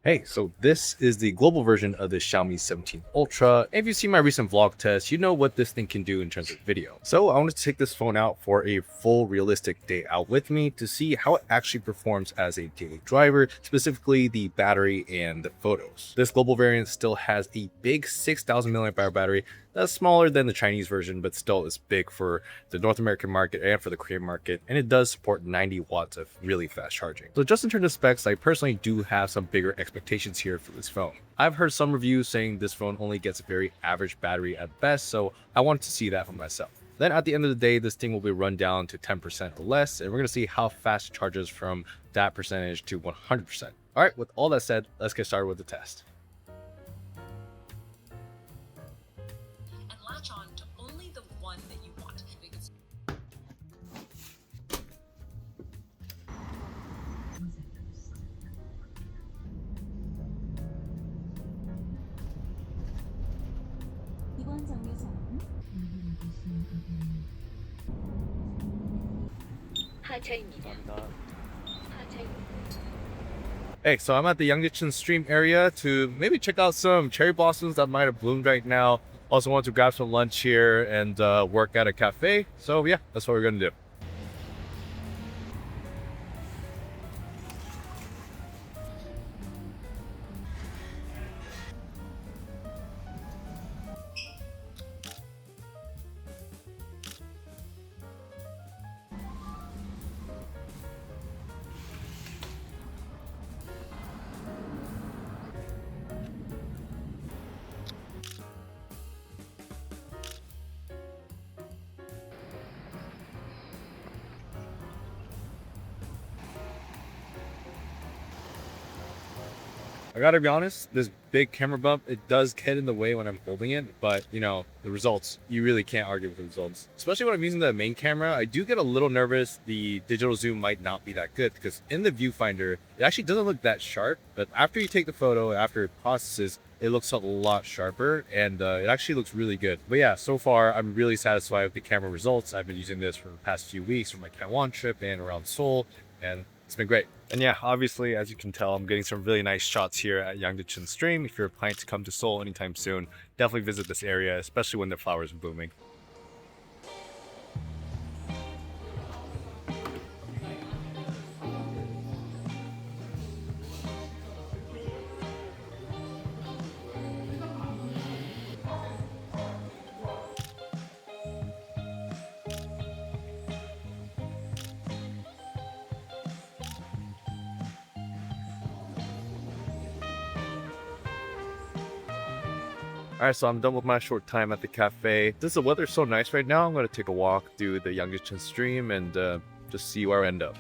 Hey, so this is the global version of the Xiaomi 17 Ultra. If you see my recent vlog test, you know what this thing can do in terms of video. So I wanted to take this phone out for a full realistic day out with me to see how it actually performs as a daily driver, specifically the battery and the photos. This global variant still has a big 6,000 mAh battery. That's smaller than the Chinese version, but still is big for the North American market and for the Korean market, and it does support 90 watts of really fast charging. So just in terms of specs, I personally do have some bigger expectations here for this phone. I've heard some reviews saying this phone only gets a very average battery at best, so I wanted to see that for myself. Then at the end of the day, this thing will be run down to 10% or less, and we're going to see how fast it charges from that percentage to 100%. All right, with all that said, let's get started with the test. And latch on to only the one that you want. 이번 정류장은 하차입니다. Hey, so I'm at the Yanggyecheon stream area to maybe check out some cherry blossoms that might have bloomed right now. Also want to grab some lunch here and work at a cafe. So yeah, that's what we're gonna do. I gotta be honest, this big camera bump, it does get in the way when I'm holding it, but you know, the results, you really can't argue with the results. Especially when I'm using the main camera, I do get a little nervous the digital zoom might not be that good because in the viewfinder, it actually doesn't look that sharp, but after you take the photo, after it processes, it looks a lot sharper and it actually looks really good. But yeah, so far, I'm really satisfied with the camera results. I've been using this for the past few weeks for my Taiwan trip and around Seoul, and it's been great. And yeah, obviously, as you can tell, I'm getting some really nice shots here at Yanggyecheon Stream. If you're planning to come to Seoul anytime soon, definitely visit this area, especially when the flowers are blooming. All right, so I'm done with my short time at the cafe. Since the weather's so nice right now, I'm going to take a walk through the Yanggyecheon Stream and just see where I end up.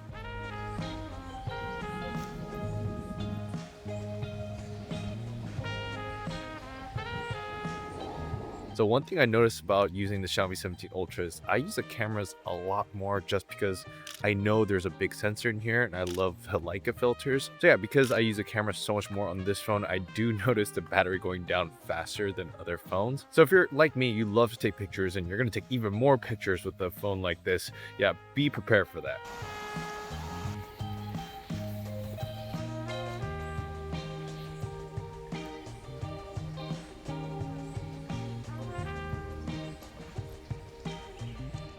So one thing I noticed about using the Xiaomi 17 Ultra is I use the cameras a lot more just because I know there's a big sensor in here and I love the Leica filters. So yeah, because I use the camera so much more on this phone, I do notice the battery going down faster than other phones. So if you're like me, you love to take pictures and you're going to take even more pictures with a phone like this, yeah, be prepared for that.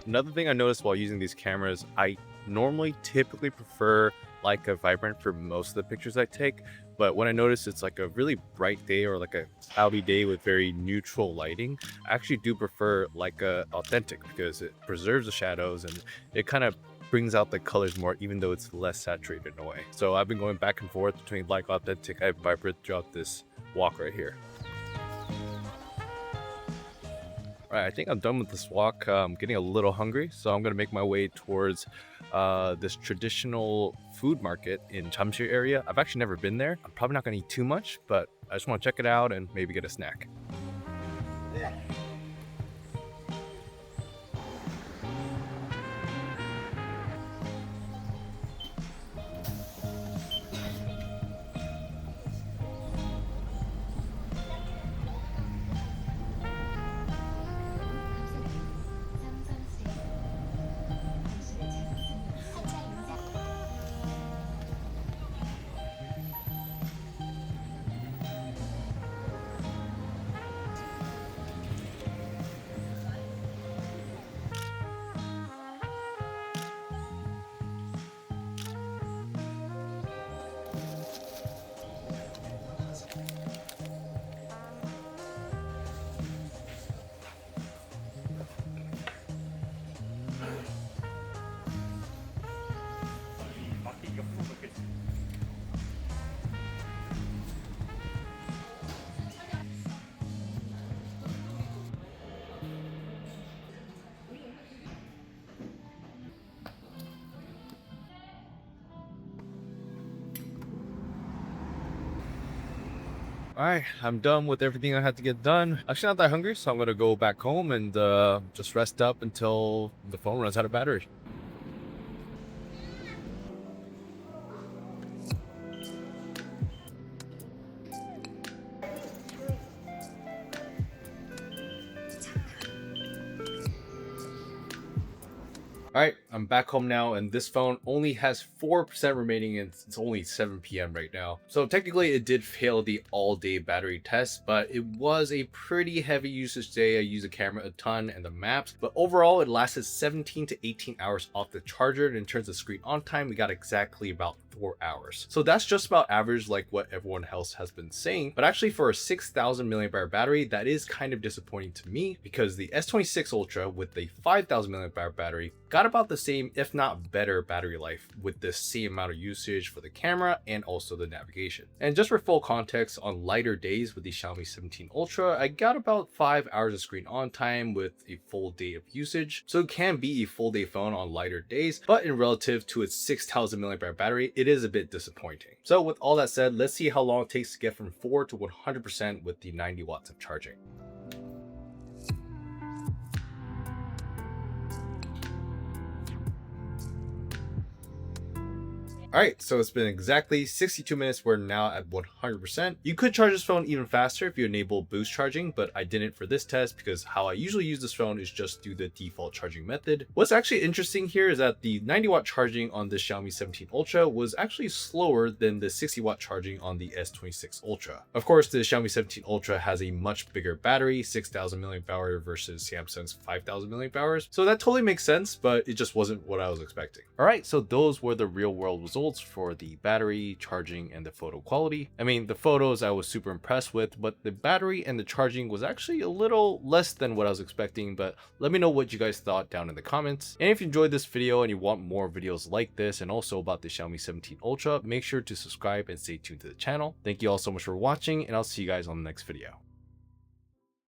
Another thing I noticed while using these cameras, I normally typically prefer like a vibrant for most of the pictures I take, but when I notice it's like a really bright day or like a cloudy day with very neutral lighting, I actually do prefer like a authentic because it preserves the shadows and it kind of brings out the colors more even though it's less saturated in a way. So I've been going back and forth between like authentic and vibrant throughout this walk right here. All right, I think I'm done with this walk. I'm getting a little hungry, so I'm gonna make my way towards this traditional food market in Jamsil area. I've actually never been there. I'm probably not gonna eat too much, but I just want to check it out and maybe get a snack. Alright, I'm done with everything I had to get done. Actually not that hungry, so I'm gonna go back home and just rest up until the phone runs out of battery. Alright, I'm back home now, and this phone only has 4% remaining, and it's only 7 p.m. right now. So technically it did fail the all-day battery test, but it was a pretty heavy usage day. I used the camera a ton and the maps, but overall it lasted 17 to 18 hours off the charger, and in terms of screen on time, we got exactly about 4 hours. So that's just about average, like what everyone else has been saying, but actually for a 6,000 milliamp hour battery, that is kind of disappointing to me, because the S26 Ultra with the 5,000 milliamp hour battery got about the same, if not better, battery life with the same amount of usage for the camera and also the navigation. And just for full context, on lighter days with the Xiaomi 17 Ultra, I got about 5 hours of screen on time with a full day of usage. So it can be a full day phone on lighter days, but in relative to its 6,000 milliamp hour battery, it is a bit disappointing. So with all that said, let's see how long it takes to get from 4 to 100% with the 90 watts of charging. Alright, so it's been exactly 62 minutes. We're now at 100%. You could charge this phone even faster if you enable boost charging, but I didn't for this test because how I usually use this phone is just through the default charging method. What's actually interesting here is that the 90 watt charging on the Xiaomi 17 Ultra was actually slower than the 60 watt charging on the S26 Ultra. Of course, the Xiaomi 17 Ultra has a much bigger battery, 6,000 milliamp hour versus Samsung's 5,000 milliamp hours. So that totally makes sense, but it just wasn't what I was expecting. Alright, so those were the real world results for the battery, charging, and the photo quality. I mean, the photos I was super impressed with, but the battery and the charging was actually a little less than what I was expecting. But let me know what you guys thought down in the comments. And if you enjoyed this video and you want more videos like this and also about the Xiaomi 17 Ultra, make sure to subscribe and stay tuned to the channel. Thank you all so much for watching, and I'll see you guys on the next video.